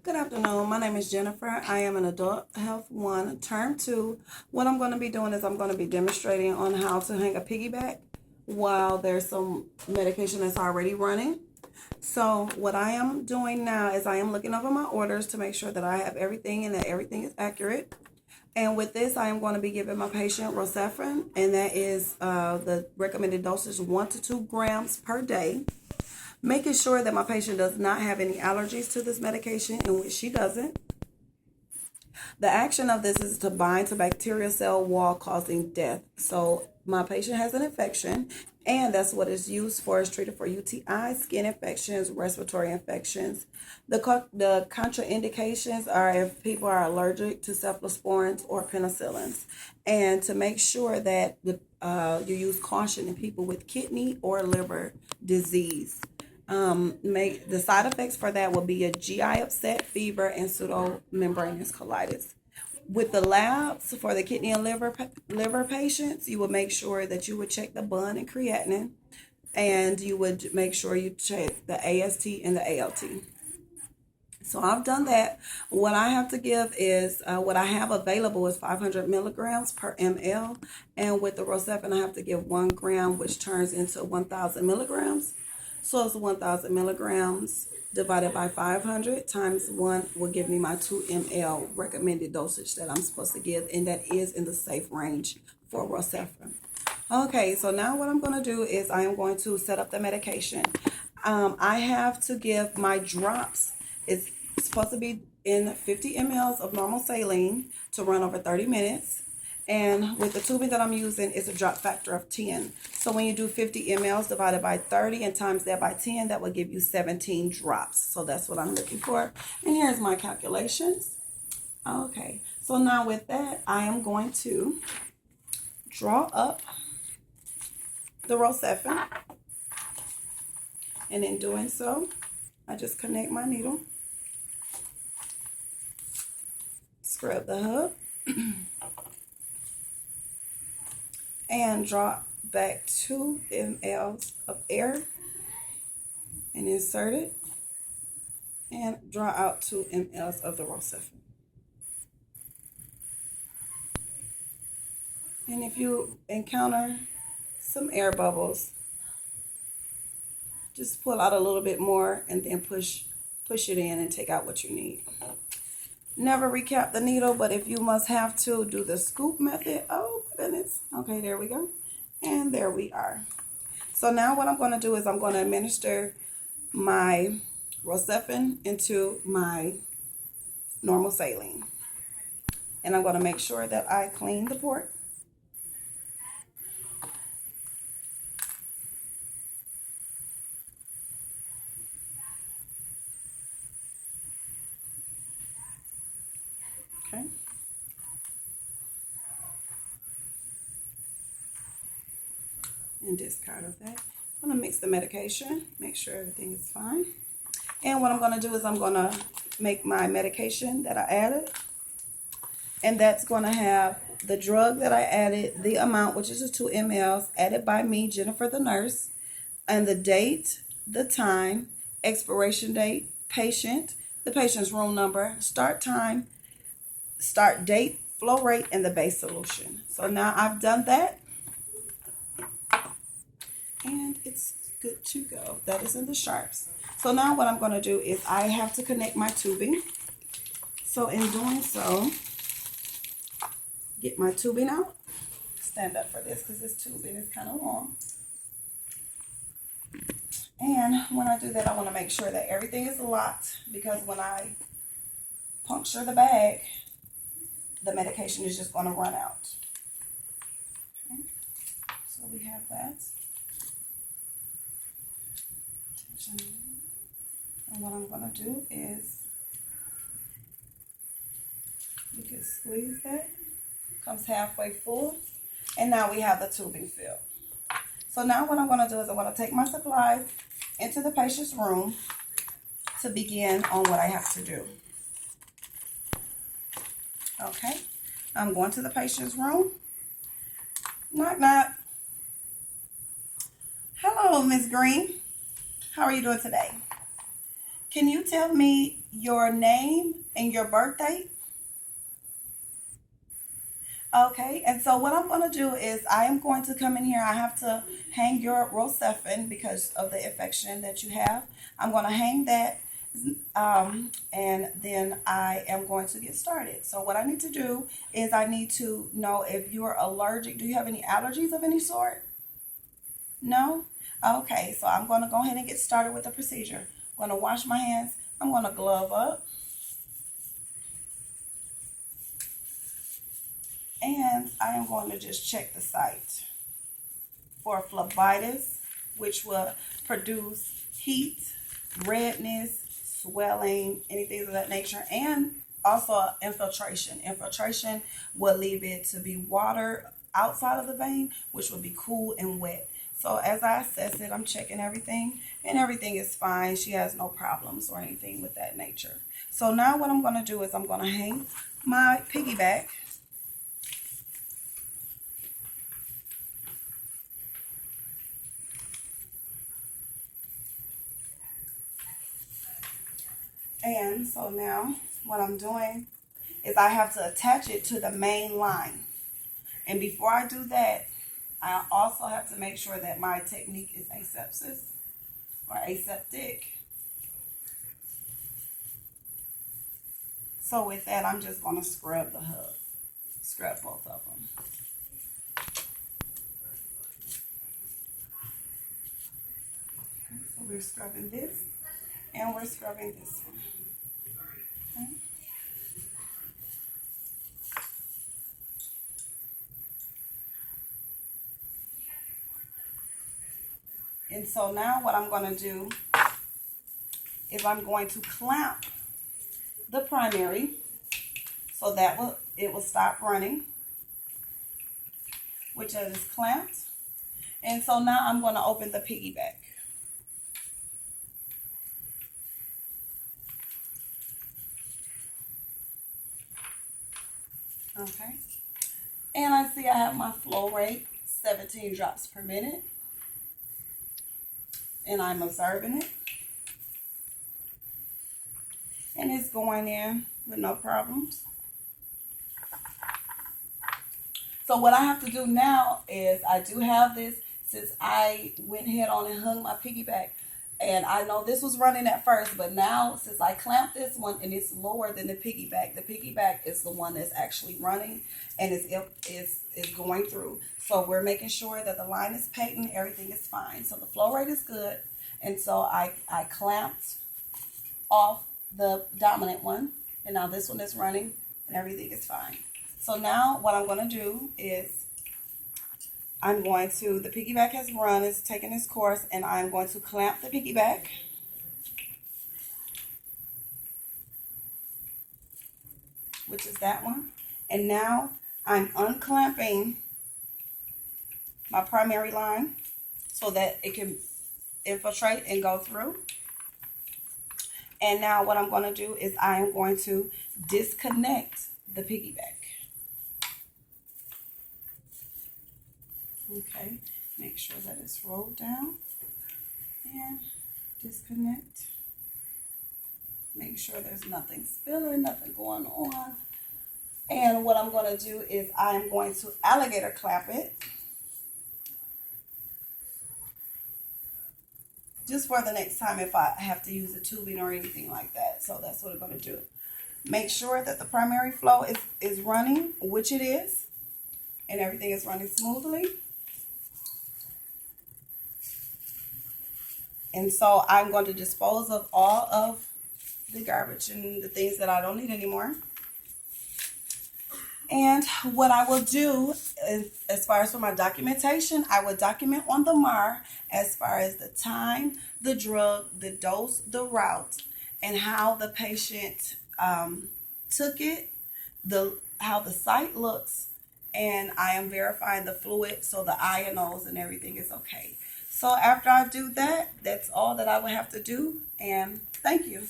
Good afternoon. My name is Jennifer. I am an Adult Health 1, Term 2. What I'm going to be doing is I'm going to be demonstrating on how to hang a piggyback while there's some medication that's already running. So what I am doing now is I am looking over my orders to make sure that I have everything and that everything is accurate. And with this, I am going to be giving my patient Proce, and that is the recommended dosage 1 to 2 grams per day. Making sure that my patient does not have any allergies to this medication, in which she doesn't. The action of this is to bind to bacterial cell wall, causing death. So my patient has an infection, and that's what it's used for. It's treated for UTI, skin infections, respiratory infections. The contraindications are if people are allergic to cephalosporins or penicillins, and to make sure that you use caution in people with kidney or liver disease. The side effects for that will be a GI upset, fever, and pseudomembranous colitis. With the labs for the kidney and liver patients, you will make sure that you would check the bun and creatinine, and you would make sure you check the AST and the ALT. So I've done that. What I have to give is what I have available is 500 milligrams per ml, and with the Proce I have to give 1 gram, which turns into 1,000 milligrams. So it's 1,000 milligrams divided by 500 times 1 will give me my 2 ml recommended dosage that I'm supposed to give, and that is in the safe range for Proce. Okay, so now what I'm going to do is I am going to set up the medication. I have to give my drops. It's supposed to be in 50 mLs of normal saline to run over 30 minutes. And with the tubing that I'm using, it's a drop factor of 10. So when you do 50 mLs divided by 30 and times that by 10, that will give you 17 drops. So that's what I'm looking for. And here's my calculations. Okay, so now with that, I am going to draw up the Proce. And in doing so, I just connect my needle, scrub the hub, and draw back 2 mLs of air and insert it, and draw out 2 mLs of the Proce. And if you encounter some air bubbles, just pull out a little bit more and then push it in and take out what you need. Never recap the needle, but if you must have to, do the scoop method. Oh my goodness. Okay, there we go. And there we are. So now what I'm going to do is I'm going to administer my Proce into my normal saline. And I'm going to make sure that I clean the port. Okay. And discard of that. I'm going to mix the medication, make sure everything is fine. And what I'm going to do is I'm going to make my medication that I added. And that's going to have the drug that I added, the amount, which is just 2 mLs, added by me, Jennifer the nurse, and the date, the time, expiration date, patient, the patient's room number, start time, start date, flow rate, and the base solution. So now I've done that, and it's good to go. That is in the sharps. So now what I'm going to do is I have to connect my tubing. So in doing so, get my tubing out. Stand up for this because this tubing is kind of long. And when I do that, I want to make sure that everything is locked, because when I puncture the bag, the medication is just going to run out. Okay. So we have that. And what I'm going to do is, you can squeeze that. Comes halfway full. And now we have the tubing filled. So now what I'm going to do is I'm going to take my supplies into the patient's room to begin on what I have to do. Okay, I'm going to the patient's room. Knock, knock. Hello, Miss Green. How are you doing today? Can you tell me your name and your birthday? Okay, and so what I'm going to do is I am going to come in here. I have to hang your Rocephin because of the infection that you have. I'm going to hang that, and then I am going to get started. So what I need to do is I need to know if you're allergic. Do you have any allergies of any sort? No? Okay, so I'm going to go ahead and get started with the procedure. I'm going to wash my hands. I'm going to glove up. And I am going to just check the site for phlebitis, which will produce heat, redness, swelling, anything of that nature, and also infiltration. Infiltration will leave it to be water outside of the vein, which will be cool and wet. So as I assess it, I'm checking everything, and everything is fine. She has no problems or anything with that nature. So now what I'm going to do is I'm going to hang my piggyback. And so now what I'm doing is I have to attach it to the main line. And before I do that, I also have to make sure that my technique is asepsis or aseptic. So with that, I'm just going to scrub the hub, scrub both of them. Okay, so we're scrubbing this and we're scrubbing this one. Okay. And so now what I'm going to do is I'm going to clamp the primary so that it will stop running, which is clamped. And so now I'm going to open the piggyback. Okay. And I see I have my flow rate 17 drops per minute. And I'm observing it. And it's going in with no problems. So what I have to do now is I do have this, since I went head on and hung my piggyback, and I know this was running at first, but now since I clamped this one and it's lower than the piggyback is the one that's actually running and is going through. So we're making sure that the line is patent, everything is fine. So the flow rate is good. And so I clamped off the dominant one, and now this one is running and everything is fine. So now what I'm going to do is the piggyback has run, it's taken its course, and I'm going to clamp the piggyback. Which is that one. And now I'm unclamping my primary line so that it can infiltrate and go through. And now what I'm going to do is I am going to disconnect the piggyback. Okay, make sure that it's rolled down and disconnect. Make sure there's nothing spilling, nothing going on. And what I'm going to do is I'm going to alligator clamp it. Just for the next time if I have to use a tubing or anything like that. So that's what I'm going to do. Make sure that the primary flow is running, which it is, and everything is running smoothly. And so I'm going to dispose of all of the garbage and the things that I don't need anymore. And what I will do is, as far as for my documentation, I will document on the MAR as far as the time, the drug, the dose, the route, and how the patient took it, how the site looks, and I am verifying the fluid, so the ionos and everything is okay. So after I do that, that's all that I will have to do, and thank you.